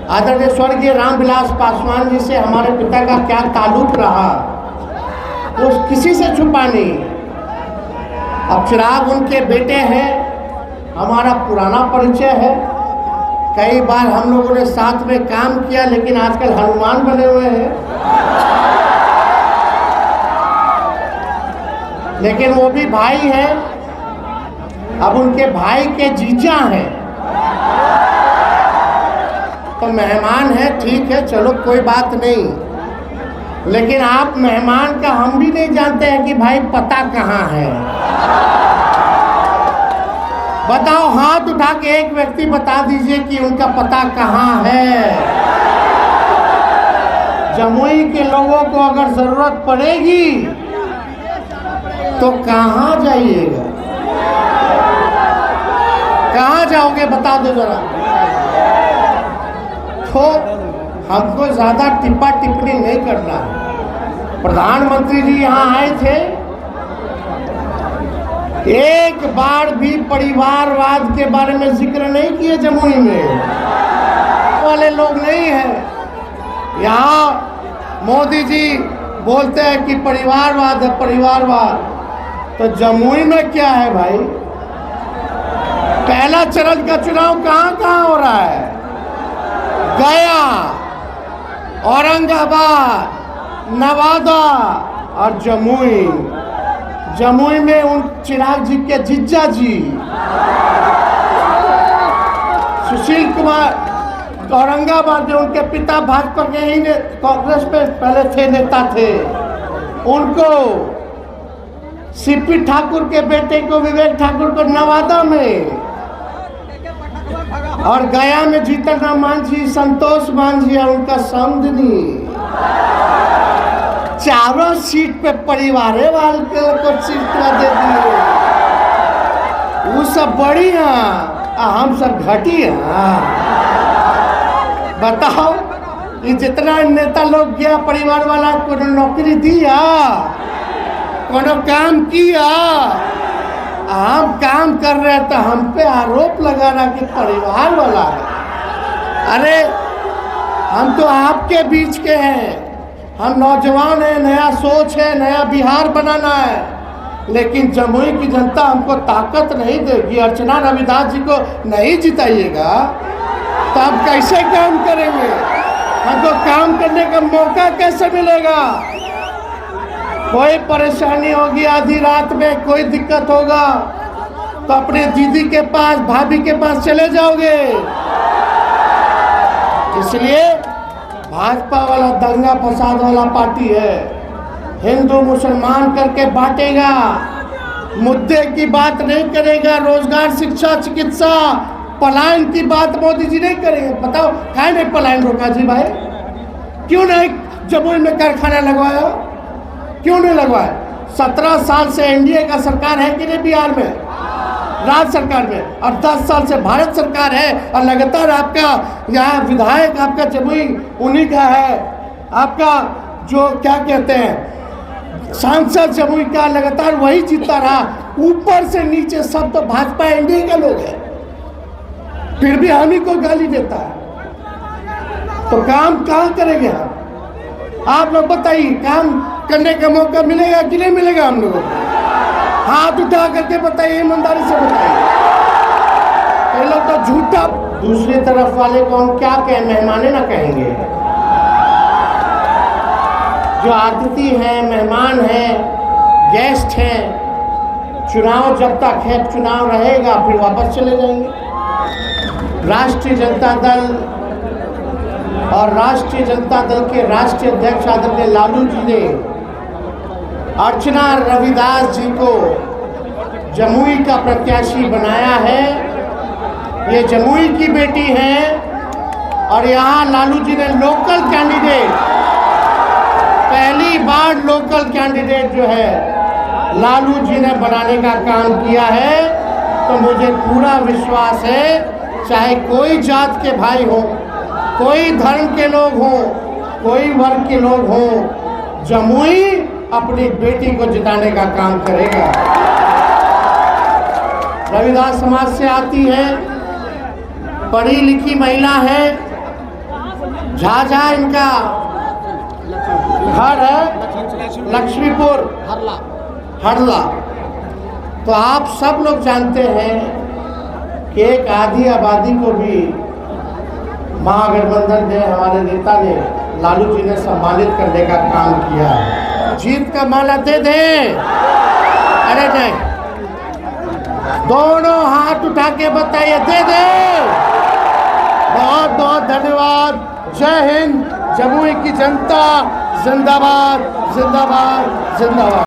आदरणीय स्वर्गीय रामविलास पासवान जी से हमारे पिता का क्या ताल्लुक रहा वो किसी से छुपा नहीं। अब चिराग उनके बेटे हैं, हमारा पुराना परिचय है, कई बार हम लोगों ने साथ में काम किया, लेकिन आजकल हनुमान बने हुए हैं। लेकिन वो भी भाई हैं, अब उनके भाई के जीजा हैं, तो मेहमान है, ठीक है, चलो कोई बात नहीं। लेकिन आप मेहमान का हम भी नहीं जानते हैं कि भाई पता कहाँ है। बताओ, हाथ उठा के एक व्यक्ति बता दीजिए कि उनका पता कहाँ है। जमुई के लोगों को अगर जरूरत पड़ेगी तो कहाँ जाइएगा, कहाँ जाओगे बता दो जरा। तो हमको ज्यादा टिप्पा टिप्पणी नहीं करना है। प्रधानमंत्री जी यहाँ आए थे, एक बार भी परिवारवाद के बारे में जिक्र नहीं किए। जमुई में वाले लोग नहीं हैं। यहाँ मोदी जी बोलते हैं कि परिवारवाद है, परिवारवाद, तो जमुई में क्या है भाई? पहला चरण का चुनाव कहाँ कहाँ हो रहा है? गया, औरंगाबाद, नवादा और जमुई। जमुई में उन चिराग जी के जीजा जी सुशील कुमार औरंगाबाद में, उनके पिता भाजपा के ही कांग्रेस में पहले थे, नेता थे, उनको सीपी ठाकुर के बेटे को, विवेक ठाकुर को नवादा में, और गया में जीतन राम मांझी, संतोष मांझी और उनका समधनी। चारों सीट पे परिवारे वाले को सीट दे दिए। वो सब बड़ी हैं, हम सब घटी हैं। बताओ, ये जितना नेता लोग गया परिवार वाला को नौकरी दिया, कोनो काम किया, हम काम कर रहे तो हम पे आरोप लगाना कि परिवार वाला है। अरे हम तो आपके बीच के हैं, हम नौजवान हैं, नया सोच है, नया बिहार बनाना है। लेकिन जमुई की जनता हमको ताकत नहीं देगी। अर्चना रविदास जी को नहीं जिताइएगा तो हम कैसे काम करेंगे? हमको काम करने का मौका कैसे मिलेगा? कोई परेशानी होगी, आधी रात में कोई दिक्कत होगा तो अपने दीदी के पास, भाभी के पास चले जाओगे। इसलिए भाजपा वाला दंगा फसाद वाला पार्टी है, हिंदू मुसलमान करके बांटेगा, मुद्दे की बात नहीं करेगा, रोजगार, शिक्षा, चिकित्सा, पलायन की बात मोदी जी नहीं करेंगे। बताओ, काहे नहीं पलायन रोका जी भाई? क्यों नहीं जमुई में कारखाना लगवाया? क्यों नहीं लगवाया? 17 साल से एनडीए का सरकार है कि नहीं बिहार में, राज्य सरकार में, और 10 साल से भारत सरकार है, और लगातार आपका यहाँ विधायक आपका जमुई उन्हीं का है, आपका जो क्या कहते हैं सांसद जमुई का लगातार वही जीतता रहा। ऊपर से नीचे सब तो भाजपा एनडीए के लोग हैं, फिर भी हम ही को गाली देता है। तो काम कहाँ करेंगे हम? आप लोग बताइए, काम करने का मौका मिलेगा कि नहीं मिलेगा हम लोगों को? हाथ उठा करके बताइए, ईमानदारी से बताइए। कई लोग तो झूठा, दूसरी तरफ वाले को हम क्या कहें, मेहमाने ना कहेंगे। जो अतिथि हैं, मेहमान हैं, गेस्ट हैं, चुनाव जब तक है, चुनाव रहेगा, फिर वापस चले जाएंगे। राष्ट्रीय जनता दल और राष्ट्रीय जनता दल के राष्ट्रीय अध्यक्ष आदरणीय लालू जी ने अर्चना रविदास जी को जमुई का प्रत्याशी बनाया है। ये जमुई की बेटी हैं और यहाँ लालू जी ने लोकल कैंडिडेट, पहली बार लोकल कैंडिडेट जो है लालू जी ने बनाने का काम किया है। तो मुझे पूरा विश्वास है, चाहे कोई जात के भाई हो, कोई धर्म के लोग हों, कोई वर्ग के लोग हों, जमुई अपनी बेटी को जिताने का काम करेगा। रविदास समाज से आती है, पढ़ी लिखी महिला है, जहाँ इनका घर है लक्ष्मीपुर हरला, तो आप सब लोग जानते हैं कि एक आधी आबादी को भी महागठबंधन ने, हमारे नेता ने, लालू जी ने सम्मानित करने का काम किया है। जीत का माला दे दे, अरे नहीं, दोनों हाथ उठा के बताइए दे दे। बहुत बहुत धन्यवाद। जय हिंद, जमुई की जनता जिंदाबाद जिंदाबाद जिंदाबाद।